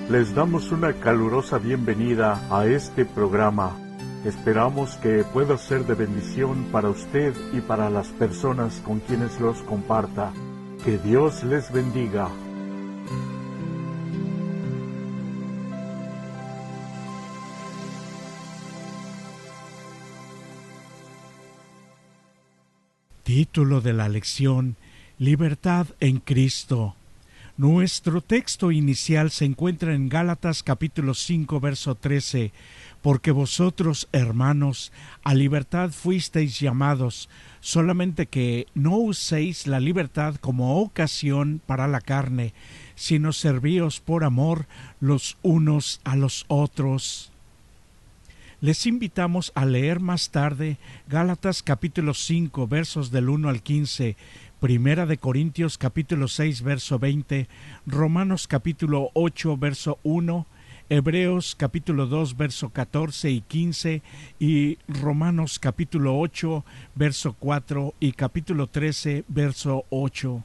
Les damos una calurosa bienvenida a este programa. Esperamos que pueda ser de bendición para usted y para las personas con quienes los comparta. Que Dios les bendiga. Título de la lección: Libertad en Cristo. Nuestro texto inicial se encuentra en Gálatas capítulo 5, verso 13. Porque vosotros, hermanos, a libertad fuisteis llamados, solamente que no uséis la libertad como ocasión para la carne, sino servíos por amor los unos a los otros. Les invitamos a leer más tarde Gálatas capítulo 5, versos del 1 al 15, Primera de Corintios capítulo 6, verso 20, Romanos capítulo 8, verso 1, Hebreos capítulo 2, verso 14 y 15, y Romanos capítulo 8, verso 4 y capítulo 13, verso 8.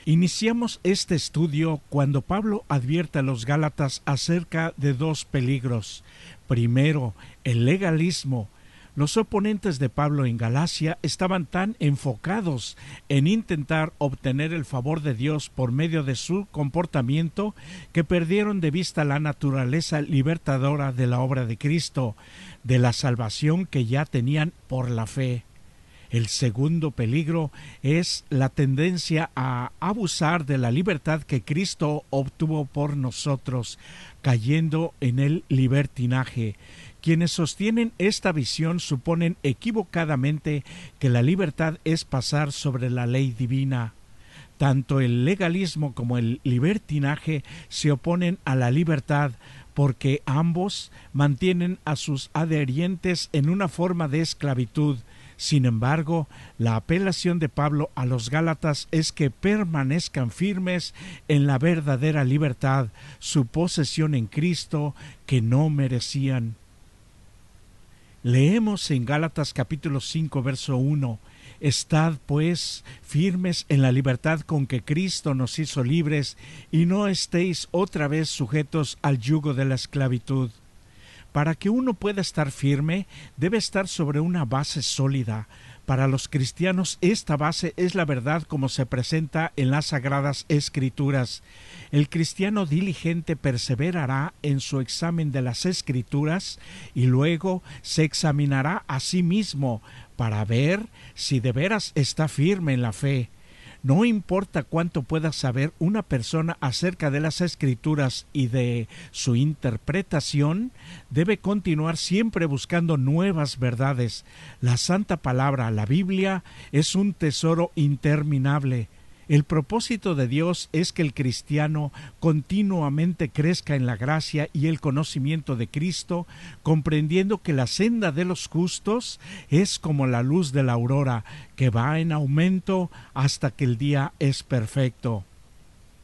Iniciamos este estudio cuando Pablo advierte a los Gálatas acerca de dos peligros. Primero, el legalismo. Los oponentes de Pablo en Galacia estaban tan enfocados en intentar obtener el favor de Dios por medio de su comportamiento que perdieron de vista la naturaleza libertadora de la obra de Cristo, de la salvación que ya tenían por la fe. El segundo peligro es la tendencia a abusar de la libertad que Cristo obtuvo por nosotros, cayendo en el libertinaje. Quienes sostienen esta visión suponen equivocadamente que la libertad es pasar sobre la ley divina. Tanto el legalismo como el libertinaje se oponen a la libertad, porque ambos mantienen a sus adherentes en una forma de esclavitud. Sin embargo, la apelación de Pablo a los Gálatas es que permanezcan firmes en la verdadera libertad, su posesión en Cristo, que no merecían. Leemos en Gálatas capítulo 5, verso 1, «Estad, pues, firmes en la libertad con que Cristo nos hizo libres, y no estéis otra vez sujetos al yugo de la esclavitud». Para que uno pueda estar firme, debe estar sobre una base sólida. Para los cristianos, esta base es la verdad como se presenta en las Sagradas Escrituras. El cristiano diligente perseverará en su examen de las Escrituras y luego se examinará a sí mismo para ver si de veras está firme en la fe. No importa cuánto pueda saber una persona acerca de las Escrituras y de su interpretación, debe continuar siempre buscando nuevas verdades. La Santa Palabra, la Biblia, es un tesoro interminable. El propósito de Dios es que el cristiano continuamente crezca en la gracia y el conocimiento de Cristo, comprendiendo que la senda de los justos es como la luz de la aurora, que va en aumento hasta que el día es perfecto.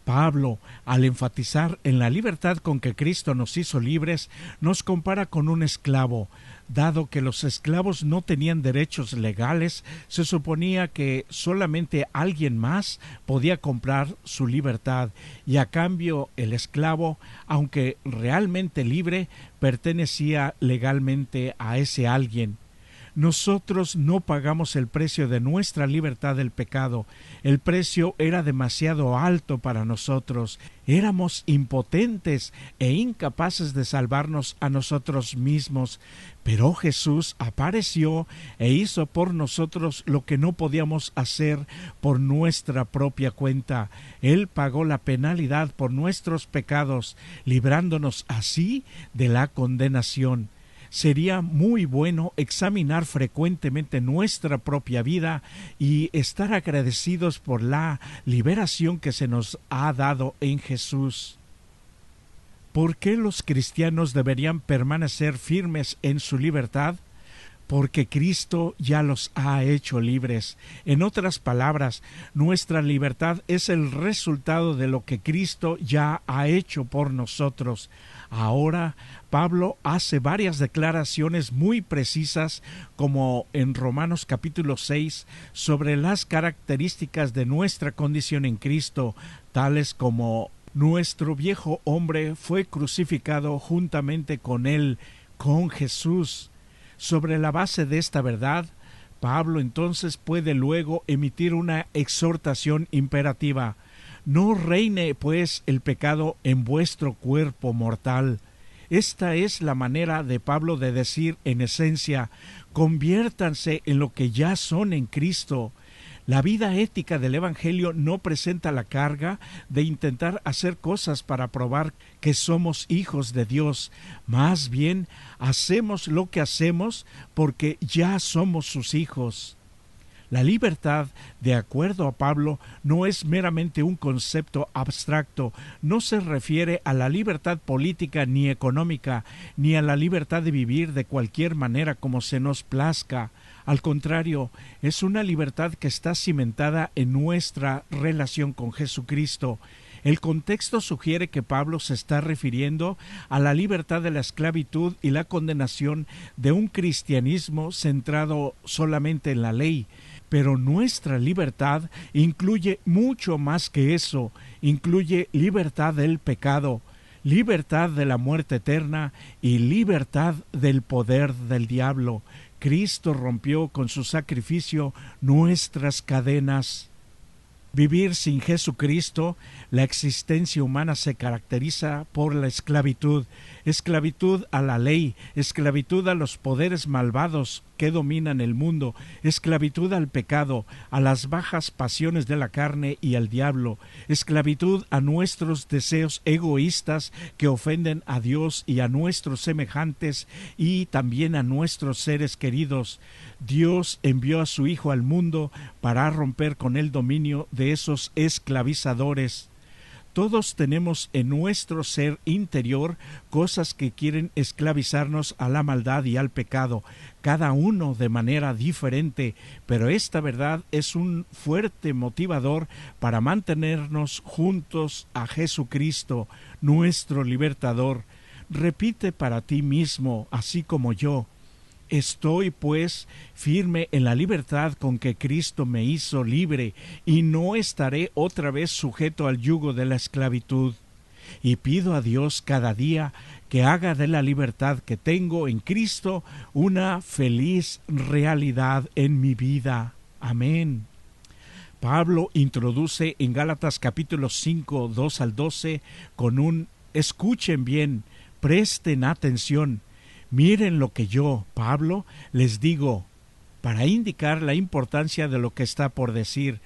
Pablo, al enfatizar en la libertad con que Cristo nos hizo libres, nos compara con un esclavo. Dado que los esclavos no tenían derechos legales, se suponía que solamente alguien más podía comprar su libertad, y a cambio el esclavo, aunque realmente libre, pertenecía legalmente a ese alguien. Nosotros no pagamos el precio de nuestra libertad del pecado. El precio era demasiado alto para nosotros. Éramos impotentes e incapaces de salvarnos a nosotros mismos. Pero Jesús apareció e hizo por nosotros lo que no podíamos hacer por nuestra propia cuenta. Él pagó la penalidad por nuestros pecados, librándonos así de la condenación. Sería muy bueno examinar frecuentemente nuestra propia vida y estar agradecidos por la liberación que se nos ha dado en Jesús. ¿Por qué los cristianos deberían permanecer firmes en su libertad? Porque Cristo ya los ha hecho libres. En otras palabras, nuestra libertad es el resultado de lo que Cristo ya ha hecho por nosotros. Ahora, Pablo hace varias declaraciones muy precisas, como en Romanos capítulo 6, sobre las características de nuestra condición en Cristo, tales como Nuestro viejo hombre fue crucificado juntamente con él, con Jesús. Sobre la base de esta verdad, Pablo entonces puede luego emitir una exhortación imperativa. No reine pues el pecado en vuestro cuerpo mortal. Esta es la manera de Pablo de decir en esencia: conviértanse en lo que ya son en Cristo. La vida ética del Evangelio no presenta la carga de intentar hacer cosas para probar que somos hijos de Dios. Más bien, hacemos lo que hacemos porque ya somos sus hijos. La libertad, de acuerdo a Pablo, no es meramente un concepto abstracto, no se refiere a la libertad política ni económica, ni a la libertad de vivir de cualquier manera como se nos plazca. Al contrario, es una libertad que está cimentada en nuestra relación con Jesucristo. El contexto sugiere que Pablo se está refiriendo a la libertad de la esclavitud y la condenación de un cristianismo centrado solamente en la ley. Pero nuestra libertad incluye mucho más que eso, incluye libertad del pecado, libertad de la muerte eterna y libertad del poder del diablo. Cristo rompió con su sacrificio nuestras cadenas. Vivir sin Jesucristo, la existencia humana se caracteriza por la esclavitud, esclavitud a la ley, esclavitud a los poderes malvados que dominan el mundo, esclavitud al pecado, a las bajas pasiones de la carne y al diablo, esclavitud a nuestros deseos egoístas que ofenden a Dios y a nuestros semejantes y también a nuestros seres queridos. Dios envió a su Hijo al mundo para romper con el dominio de esos esclavizadores. Todos tenemos en nuestro ser interior cosas que quieren esclavizarnos a la maldad y al pecado, cada uno de manera diferente, pero esta verdad es un fuerte motivador para mantenernos juntos a Jesucristo, nuestro libertador. Repite para ti mismo, así como yo: estoy, pues, firme en la libertad con que Cristo me hizo libre, y no estaré otra vez sujeto al yugo de la esclavitud. Y pido a Dios cada día que haga de la libertad que tengo en Cristo una feliz realidad en mi vida. Amén. Pablo introduce en Gálatas capítulo 5, 2 al 12, con un escuchen bien, presten atención. Miren lo que yo, Pablo, les digo, para indicar la importancia de lo que está por decir.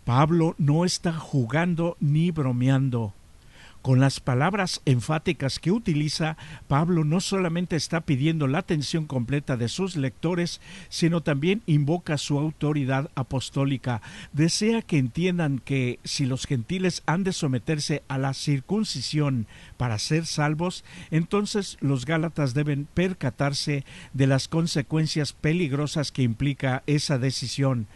Pablo no está jugando ni bromeando. Con las palabras enfáticas que utiliza, Pablo no solamente está pidiendo la atención completa de sus lectores, sino también invoca su autoridad apostólica. Desea que entiendan que si los gentiles han de someterse a la circuncisión para ser salvos, entonces los gálatas deben percatarse de las consecuencias peligrosas que implica esa decisión.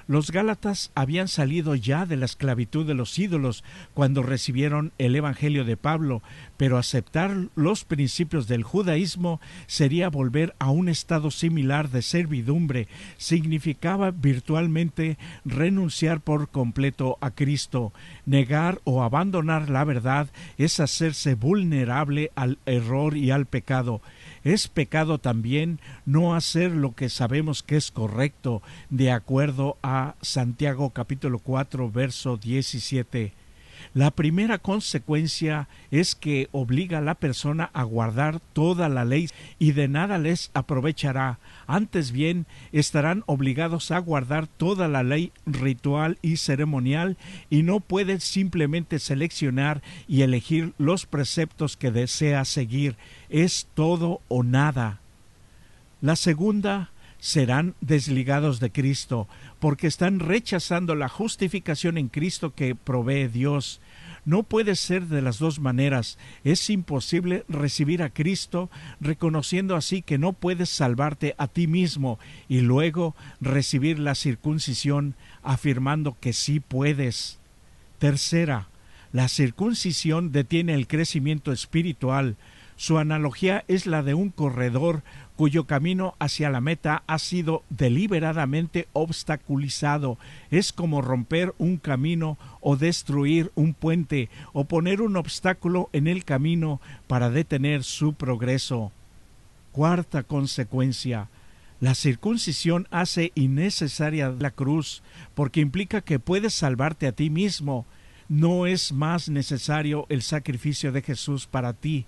Los gálatas habían salido ya de la esclavitud de los ídolos cuando recibieron el Evangelio de Pablo, pero aceptar los principios del judaísmo sería volver a un estado similar de servidumbre. Significaba virtualmente renunciar por completo a Cristo. Negar o abandonar la verdad es hacerse vulnerable al error y al pecado. Es pecado también no hacer lo que sabemos que es correcto, de acuerdo a Santiago capítulo 4, verso 17. La primera consecuencia es que obliga a la persona a guardar toda la ley y de nada les aprovechará. Antes bien, estarán obligados a guardar toda la ley ritual y ceremonial y no pueden simplemente seleccionar y elegir los preceptos que desea seguir. Es todo o nada. La segunda, serán desligados de Cristo, porque están rechazando la justificación en Cristo que provee Dios. No puede ser de las dos maneras. Es imposible recibir a Cristo reconociendo así que no puedes salvarte a ti mismo y luego recibir la circuncisión afirmando que sí puedes. Tercera, la circuncisión detiene el crecimiento espiritual. Su analogía es la de un corredor cuyo camino hacia la meta ha sido deliberadamente obstaculizado. Es como romper un camino o destruir un puente o poner un obstáculo en el camino para detener su progreso. Cuarta consecuencia: la circuncisión hace innecesaria la cruz, porque implica que puedes salvarte a ti mismo. No es más necesario el sacrificio de Jesús para ti.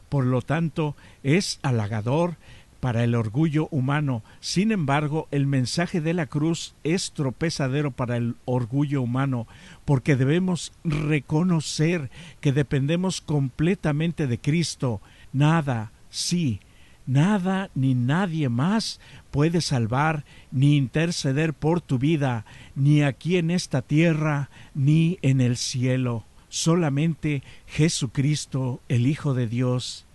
Por lo tanto, es halagador para el orgullo humano. Sin embargo, el mensaje de la cruz es tropezadero para el orgullo humano, porque debemos reconocer que dependemos completamente de Cristo. Nada ni nadie más puede salvar ni interceder por tu vida, ni aquí en esta tierra, ni en el cielo. Solamente Jesucristo, el Hijo de Dios.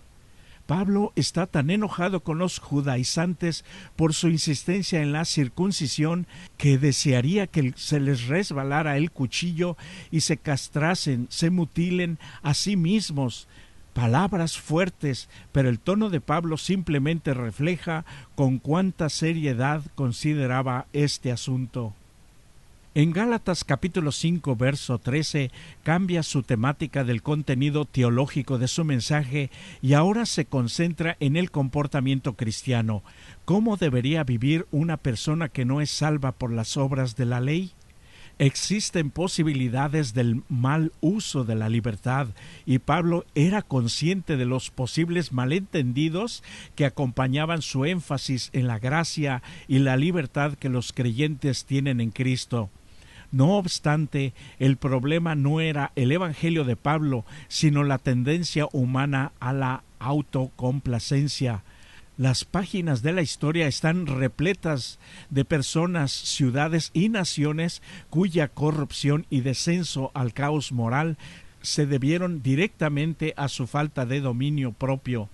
Pablo está tan enojado con los judaizantes por su insistencia en la circuncisión que desearía que se les resbalara el cuchillo y se castrasen, se mutilen a sí mismos. Palabras fuertes, pero el tono de Pablo simplemente refleja con cuánta seriedad consideraba este asunto. En Gálatas capítulo 5, verso 13, cambia su temática del contenido teológico de su mensaje y ahora se concentra en el comportamiento cristiano. ¿Cómo debería vivir una persona que no es salva por las obras de la ley? Existen posibilidades del mal uso de la libertad, y Pablo era consciente de los posibles malentendidos que acompañaban su énfasis en la gracia y la libertad que los creyentes tienen en Cristo. No obstante, el problema no era el Evangelio de Pablo, sino la tendencia humana a la autocomplacencia. Las páginas de la historia están repletas de personas, ciudades y naciones cuya corrupción y descenso al caos moral se debieron directamente a su falta de dominio propio.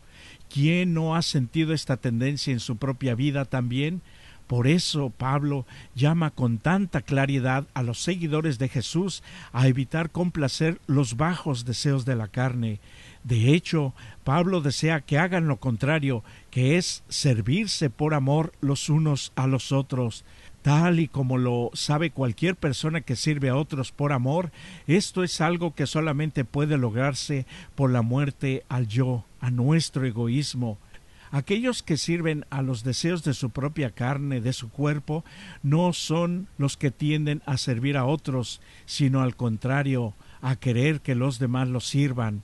¿Quién no ha sentido esta tendencia en su propia vida también? Por eso Pablo llama con tanta claridad a los seguidores de Jesús a evitar complacer los bajos deseos de la carne. De hecho, Pablo desea que hagan lo contrario, que es servirse por amor los unos a los otros. Tal y como lo sabe cualquier persona que sirve a otros por amor, esto es algo que solamente puede lograrse por la muerte al yo, a nuestro egoísmo. Aquellos que sirven a los deseos de su propia carne, de su cuerpo, no son los que tienden a servir a otros, sino al contrario, a querer que los demás los sirvan.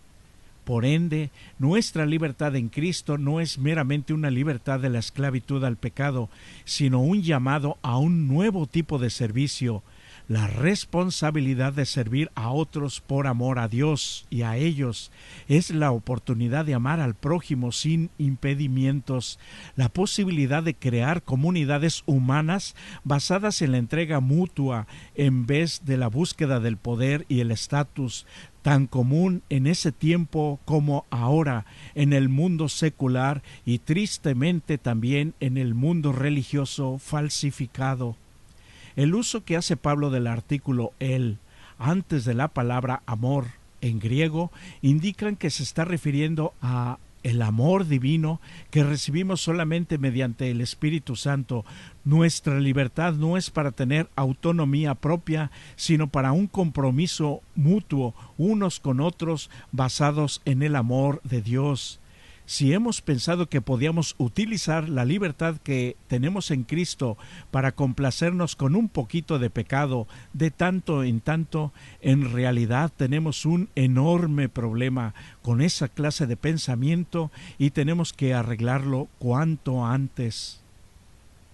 Por ende, nuestra libertad en Cristo no es meramente una libertad de la esclavitud al pecado, sino un llamado a un nuevo tipo de servicio, la responsabilidad de servir a otros por amor a Dios y a ellos. Es la oportunidad de amar al prójimo sin impedimentos, la posibilidad de crear comunidades humanas basadas en la entrega mutua en vez de la búsqueda del poder y el estatus, tan común en ese tiempo como ahora en el mundo secular y tristemente también en el mundo religioso falsificado. El uso que hace Pablo del artículo el antes de la palabra amor en griego indican que se está refiriendo a el amor divino que recibimos solamente mediante el Espíritu Santo. Nuestra libertad no es para tener autonomía propia, sino para un compromiso mutuo unos con otros basados en el amor de Dios. Si hemos pensado que podíamos utilizar la libertad que tenemos en Cristo para complacernos con un poquito de pecado de tanto en tanto, en realidad tenemos un enorme problema con esa clase de pensamiento y tenemos que arreglarlo cuanto antes.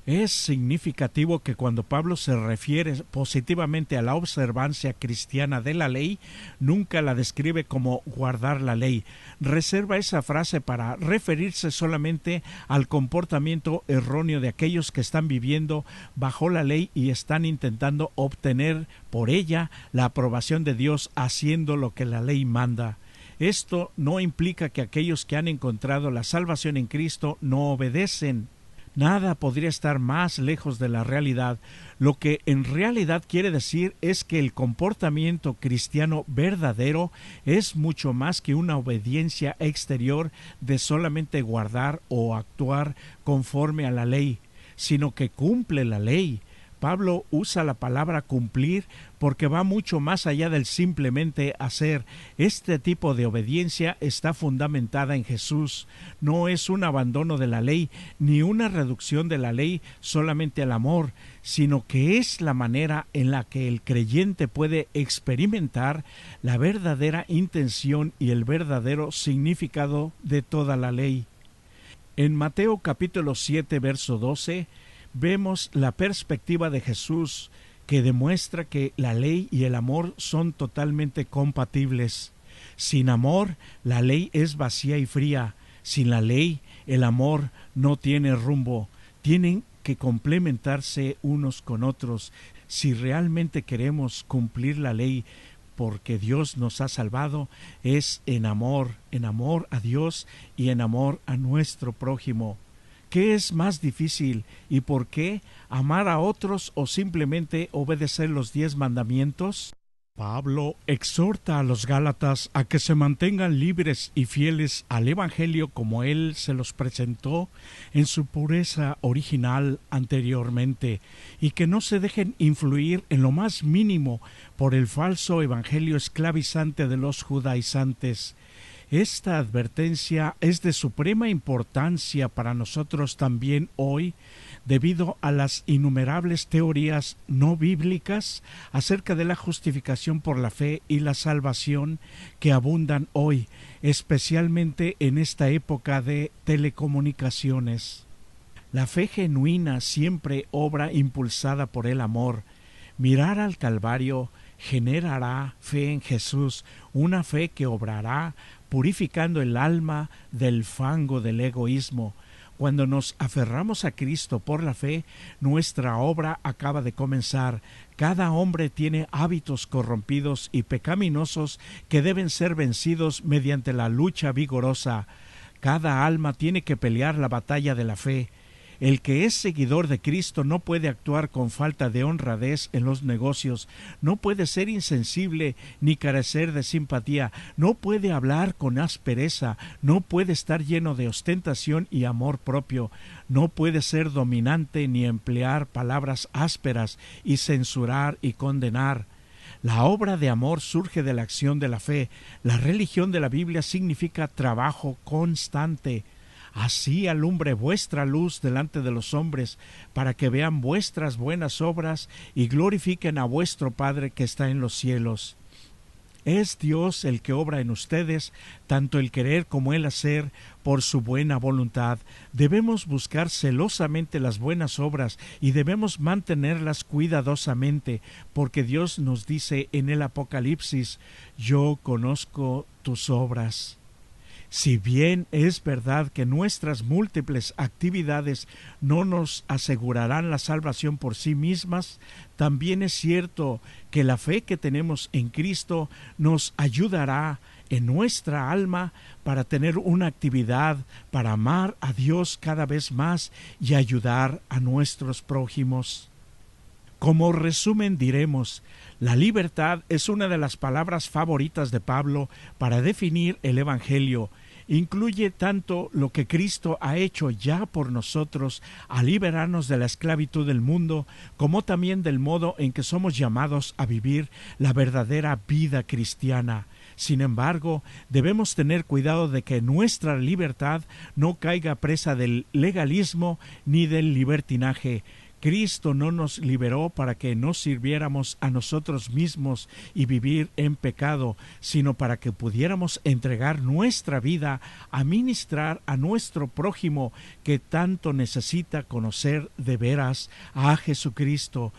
Es significativo que cuando Pablo se refiere positivamente a la observancia cristiana de la ley, nunca la describe como guardar la ley. Reserva esa frase para referirse solamente al comportamiento erróneo de aquellos que están viviendo bajo la ley y están intentando obtener por ella la aprobación de Dios haciendo lo que la ley manda. Esto no implica que aquellos que han encontrado la salvación en Cristo no obedecen. Nada podría estar más lejos de la realidad. Lo que en realidad quiere decir es que el comportamiento cristiano verdadero es mucho más que una obediencia exterior de solamente guardar o actuar conforme a la ley, sino que cumple la ley. Pablo usa la palabra cumplir porque va mucho más allá del simplemente hacer. Este tipo de obediencia está fundamentada en Jesús. No es un abandono de la ley, ni una reducción de la ley solamente al amor, sino que es la manera en la que el creyente puede experimentar la verdadera intención y el verdadero significado de toda la ley. En Mateo capítulo 7, verso 12, vemos la perspectiva de Jesús que demuestra que la ley y el amor son totalmente compatibles. Sin amor, la ley es vacía y fría. Sin la ley, el amor no tiene rumbo. Tienen que complementarse unos con otros. Si realmente queremos cumplir la ley porque Dios nos ha salvado, es en amor a Dios y en amor a nuestro prójimo. ¿Qué es más difícil y por qué? ¿Amar a otros o simplemente obedecer los 10 mandamientos? Pablo exhorta a los Gálatas a que se mantengan libres y fieles al Evangelio como él se los presentó en su pureza original anteriormente, y que no se dejen influir en lo más mínimo por el falso evangelio esclavizante de los judaizantes. Esta advertencia es de suprema importancia para nosotros también hoy, debido a las innumerables teorías no bíblicas acerca de la justificación por la fe y la salvación que abundan hoy, especialmente en esta época de telecomunicaciones. La fe genuina siempre obra impulsada por el amor. Mirar al Calvario generará fe en Jesús, una fe que obrará purificando el alma del fango del egoísmo. Cuando nos aferramos a Cristo por la fe, nuestra obra acaba de comenzar. Cada hombre tiene hábitos corrompidos y pecaminosos que deben ser vencidos mediante la lucha vigorosa. Cada alma tiene que pelear la batalla de la fe. El que es seguidor de Cristo no puede actuar con falta de honradez en los negocios, no puede ser insensible ni carecer de simpatía, no puede hablar con aspereza, no puede estar lleno de ostentación y amor propio, no puede ser dominante ni emplear palabras ásperas y censurar y condenar. La obra de amor surge de la acción de la fe. La religión de la Biblia significa trabajo constante. Así alumbre vuestra luz delante de los hombres, para que vean vuestras buenas obras y glorifiquen a vuestro Padre que está en los cielos. Es Dios el que obra en ustedes, tanto el querer como el hacer, por su buena voluntad. Debemos buscar celosamente las buenas obras y debemos mantenerlas cuidadosamente, porque Dios nos dice en el Apocalipsis: yo conozco tus obras. Si bien es verdad que nuestras múltiples actividades no nos asegurarán la salvación por sí mismas, también es cierto que la fe que tenemos en Cristo nos ayudará en nuestra alma para tener una actividad para amar a Dios cada vez más y ayudar a nuestros prójimos. Como resumen diremos, la libertad es una de las palabras favoritas de Pablo para definir el Evangelio. Incluye tanto lo que Cristo ha hecho ya por nosotros a liberarnos de la esclavitud del mundo, como también del modo en que somos llamados a vivir la verdadera vida cristiana. Sin embargo, debemos tener cuidado de que nuestra libertad no caiga presa del legalismo ni del libertinaje. Cristo no nos liberó para que nos sirviéramos a nosotros mismos y vivir en pecado, sino para que pudiéramos entregar nuestra vida a ministrar a nuestro prójimo que tanto necesita conocer de veras a Jesucristo.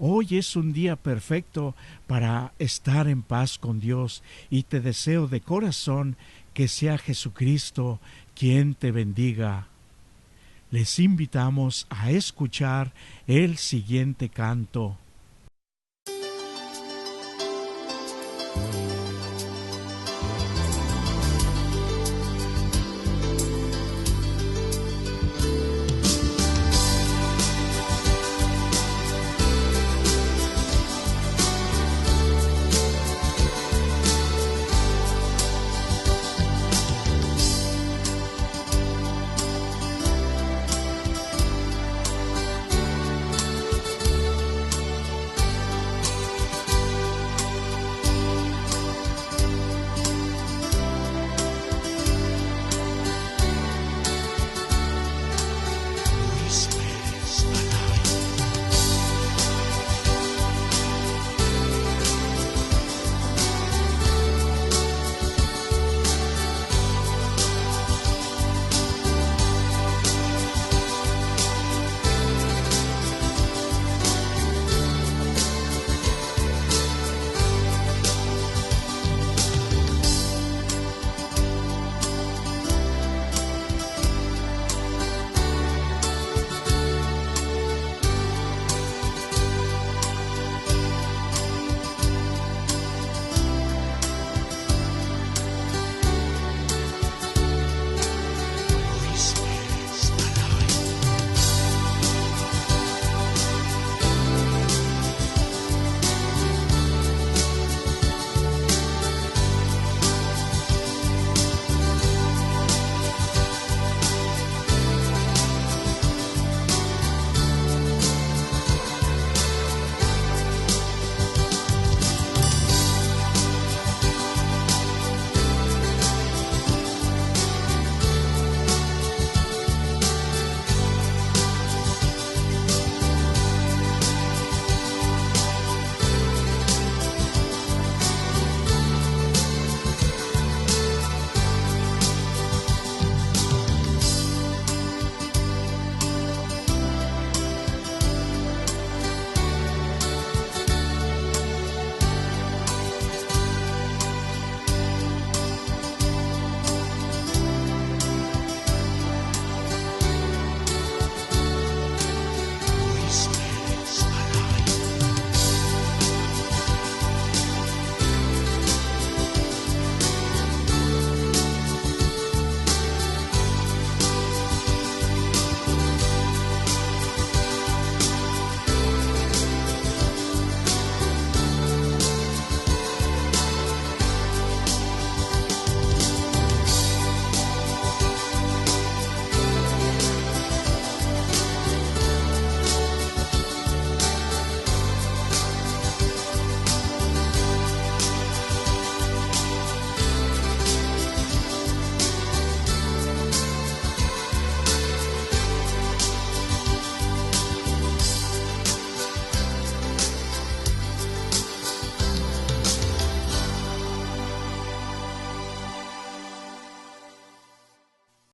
Hoy es un día perfecto para estar en paz con Dios y te deseo de corazón que sea Jesucristo quien te bendiga. Les invitamos a escuchar el siguiente canto.